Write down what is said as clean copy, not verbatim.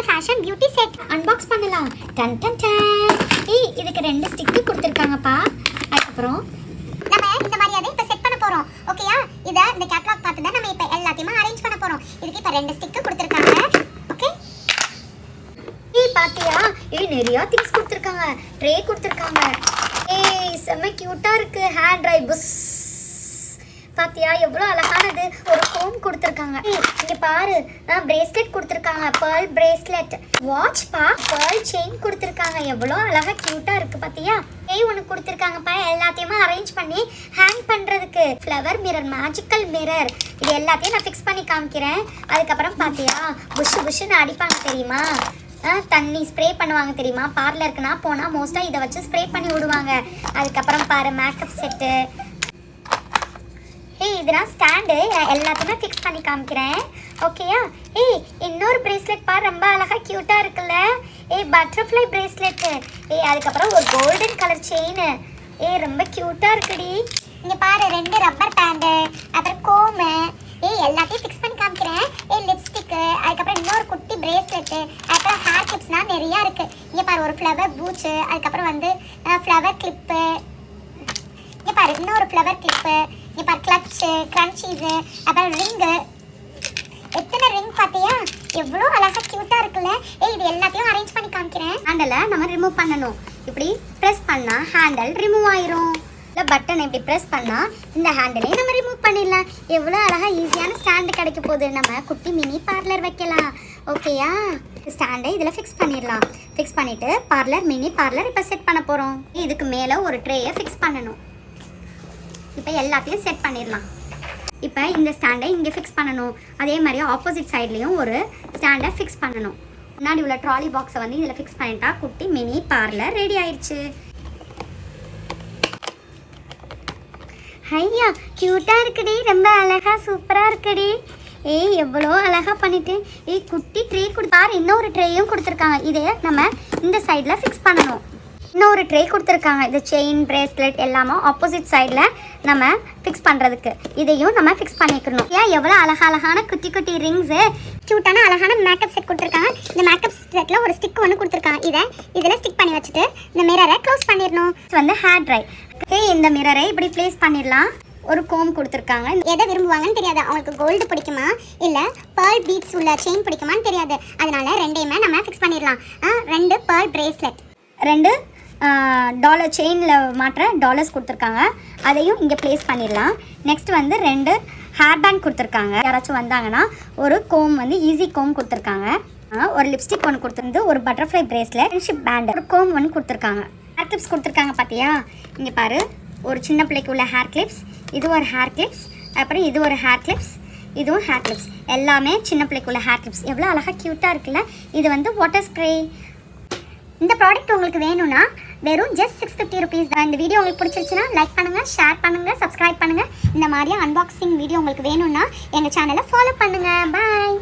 Fashion beauty set unbox பண்ணலாம். Done done done. இதுக்கு 2 stick கொடுத்துருக்காங்கப்பா. அதுக்கப்புறம் நம்ம இந்த மாதிரி அதை இப்போ செட் பண்ண போகிறோம். ஓகேயா? இதை இந்த கேட்லாக் பார்த்து தான் நம்ம இப்போ எல்லாத்தையுமே அரேஞ்ச் பண்ண போகிறோம். இதுக்கு இப்போ 2 ஸ்டிக் கொடுத்துருக்காங்க. ஓகே, பாத்தியா? நிறைய திங்ஸ் கொடுத்துருக்காங்க. ட்ரே கொடுத்துருக்காங்க. செம்ம கியூட்டா இருக்கு. ஹேர் ட்ரை புஷ் பாத்தியா? எவ்வளோ அழகானது. ஒரு கோம் கொடுத்துருக்காங்க. இங்க பாரு, பிரேஸ்லெட் கொடுத்துருக்காங்க. Pearl bracelet. வாட்ச் பா, பேர்ல் செயின் கொடுத்துருக்காங்க. எவ்வளோ அழகா கியூட்டா இருக்கு பாத்தியா? ஒன்று கொடுத்துருக்காங்கப்பா. எல்லாத்தையுமே அரேஞ்ச் பண்ணி ஹேங் பண்றதுக்கு. Flower mirror, magical mirror. இது எல்லாத்தையும் நான் ஃபிக்ஸ் பண்ணி காமிக்கிறேன். அதுக்கப்புறம் பாத்தியா, புஷ் புஷ்ன்னு அடிப்பாங்க தெரியுமா? தண்ணி ஸ்ப்ரே பண்ணுவாங்க தெரியுமா? பார்லருக்குனா போனால் மோஸ்ட்டாக இதை வச்சு ஸ்ப்ரே பண்ணி விடுவாங்க. அதுக்கப்புறம் பாரு, மேக்கப் செட்டு. இதெல்லாம் ஸ்டாண்டு. எல்லாத்தையுமே ஃபிக்ஸ் பண்ணி காமிக்கிறேன். ஓகேயா? இன்னொரு பிரேஸ்லெட் பாரு, ரொம்ப அழகாக க்யூட்டாக இருக்குல்ல? Butterfly bracelet. அதுக்கப்புறம் ஒரு கோல்டன் கலர் செயின். ரொம்ப க்யூட்டாக இருக்குடி. இங்கே பாரு, 2 ரப்பர் பேண்டு, அப்புறம் கோமு. எல்லாத்தையும் ஃபிக்ஸ் பண்ணி காமிக்கிறேன். லிப்ஸ்டிக்கு, அதுக்கப்புறம் இன்னொரு குட்டி பிரேஸ்லெட்டு, அதுக்கப்புறம் ஹேர் கிளிப்ஸ்னால் நிறையா இருக்குது. இங்கே பாரு, ஒரு ஃப்ளவர் பூச்சு, அதுக்கப்புறம் வந்து ஃப்ளவர் கிளிப்பு. இங்கே பாரு, இன்னொரு ஃப்ளவர் கிளிப்பு. இங்கே பாரு, கிளட்சு, க்ரன்ச்சீஸு, அப்புறம் ரிங்கு. எத்தனை ரிங் பார்த்தியா? எவ்வளோ அழகாக க்யூட்டாக இருக்குல்ல? இது எல்லாத்தையும் அரேஞ்ச் பண்ணி காமிக்கிறேன். ஹேண்டலை நம்ம ரிமூவ் பண்ணணும். இப்படி ப்ரெஸ் பண்ணால் ஹேண்டல் ரிமூவ் ஆயிரும். இல்லை பட்டன் இப்படி ப்ரெஸ் பண்ணால் இந்த ஹேண்டிலே நம்ம ரிமூவ் பண்ணிடலாம். எவ்வளோ அழகாக ஈஸியான ஸ்டாண்டு கிடைக்க போகுது. நம்ம குட்டி மினி பார்லர் வைக்கலாம். ஓகேயா? ஸ்டாண்டை இதில் ஃபிக்ஸ் பண்ணிடலாம். ஃபிக்ஸ் பண்ணிவிட்டு பார்லர், மினி பார்லர் இப்போ செட் பண்ண போகிறோம். இதுக்கு மேலே ஒரு ட்ரேயை ஃபிக்ஸ் பண்ணணும். இப்போ எல்லாத்தையும் செட் பண்ணிடலாம். இப்போ இந்த ஸ்டாண்டை இங்கே ஃபிக்ஸ் பண்ணணும். அதே மாதிரி ஆப்போசிட் சைட்லேயும் ஒரு ஸ்டாண்டை ஃபிக்ஸ் பண்ணணும். முன்னாடி உள்ள ட்ராலி பாக்ஸை வந்து இதில் ஃபிக்ஸ் பண்ணிட்டா குட்டி மினி பார்லர் ரெடி ஆயிடுச்சு. ஐயா, க்யூட்டாக இருக்குடி. ரொம்ப அழகாக சூப்பராக இருக்குடி. எவ்வளோ அழகாக பண்ணிட்டு. குட்டி ட்ரே கொடுத்தாரு. இன்னொரு ட்ரேயும் கொடுத்துருக்காங்க. இதே நம்ம இந்த சைடில் ஃபிக்ஸ் பண்ணணும். இன்னொரு ட்ரே கொடுத்துருக்காங்க. இந்த செயின், பிரேஸ்லெட் எல்லாமே ஆப்போசிட் சைடில் நம்ம ஃபிக்ஸ் பண்ணுறதுக்கு. இதையும் நம்ம ஃபிக்ஸ் பண்ணிக்கணும். எவ்வளோ அழகான குட்டி குட்டி ரிங்ஸு, க்யூட்டான அழகான மேக்கப் செட் கொடுத்துருக்காங்க. இந்த மேக்கப் செட்டில் ஒரு ஸ்டிக் ஒன்று கொடுத்துருக்காங்க. இதில் ஸ்டிக் பண்ணி வச்சுட்டு இந்த மிரரை க்ளோஸ் பண்ணிடணும். வந்து ஹேர் ட்ரை. இந்த மிரரை இப்படி ப்ளேஸ் பண்ணிடலாம். ஒரு கோம் கொடுத்துருக்காங்க. எதை விரும்புவாங்கன்னு தெரியாது. அவங்களுக்கு கோல்டு பிடிக்குமா இல்லை பேர்ல் பீட்ஸ் உள்ள செயின் பிடிக்குமான்னு தெரியாது. அதனால 2யுமே நம்ம ஃபிக்ஸ் பண்ணிடலாம். 2 பேர்ல் பிரேஸ்லெட், 2 டாலர் செயினில் மாற்ற டாலர்ஸ் கொடுத்துருக்காங்க. அதையும் இங்கே ப்ளேஸ் பண்ணிடலாம். நெக்ஸ்ட் வந்து 2 ஹேர் பேண்ட் கொடுத்துருக்காங்க. யாராச்சும் வந்தாங்கன்னா ஒரு கோம் வந்து ஈஸி கோம் கொடுத்துருக்காங்க. ஒரு லிப்ஸ்டிக் ஒன்று கொடுத்துருந்து, ஒரு பட்டர்ஃப்ளை பிரேஸ்லெட், ஃப்ரெண்ட்ஷிப் பேண்ட், ஒரு கோம் ஒன்று கொடுத்துருக்காங்க. ஹேர் கிளிப்ஸ் கொடுத்துருக்காங்க பார்த்தியா? இங்கே பாரு, ஒரு சின்ன பிள்ளைக்கு உள்ள ஹேர் கிளிப்ஸ், இது ஒரு ஹேர் கிளிப்ஸ், அப்புறம் இது ஒரு ஹேர் கிளிப்ஸ், இதுவும் ஹேர் கிளிப்ஸ். எல்லாமே சின்ன பிள்ளைக்கு உள்ள ஹேர் கிளிப்ஸ். எவ்வளோ அழகாக க்யூட்டாக இருக்குல்ல? இது வந்து வாட்டர் ஸ்ப்ரே. இந்த ப்ராடக்ட் உங்களுக்கு வேணும்னா வெறும் ஜஸ்ட் 650 rupees தான். இந்த வீடியோ உங்களுக்கு பிடிச்சிருச்சுன்னா லைக் பண்ணுங்கள், ஷேர் பண்ணுங்கள், சப்ஸ்கிரைப் பண்ணுங்கள். இந்த மாதிரி அன்பாக்சிங் வீடியோ உங்களுக்கு வேணும்னா எங்கள் சேனலை ஃபாலோ பண்ணுங்கள். பாய்.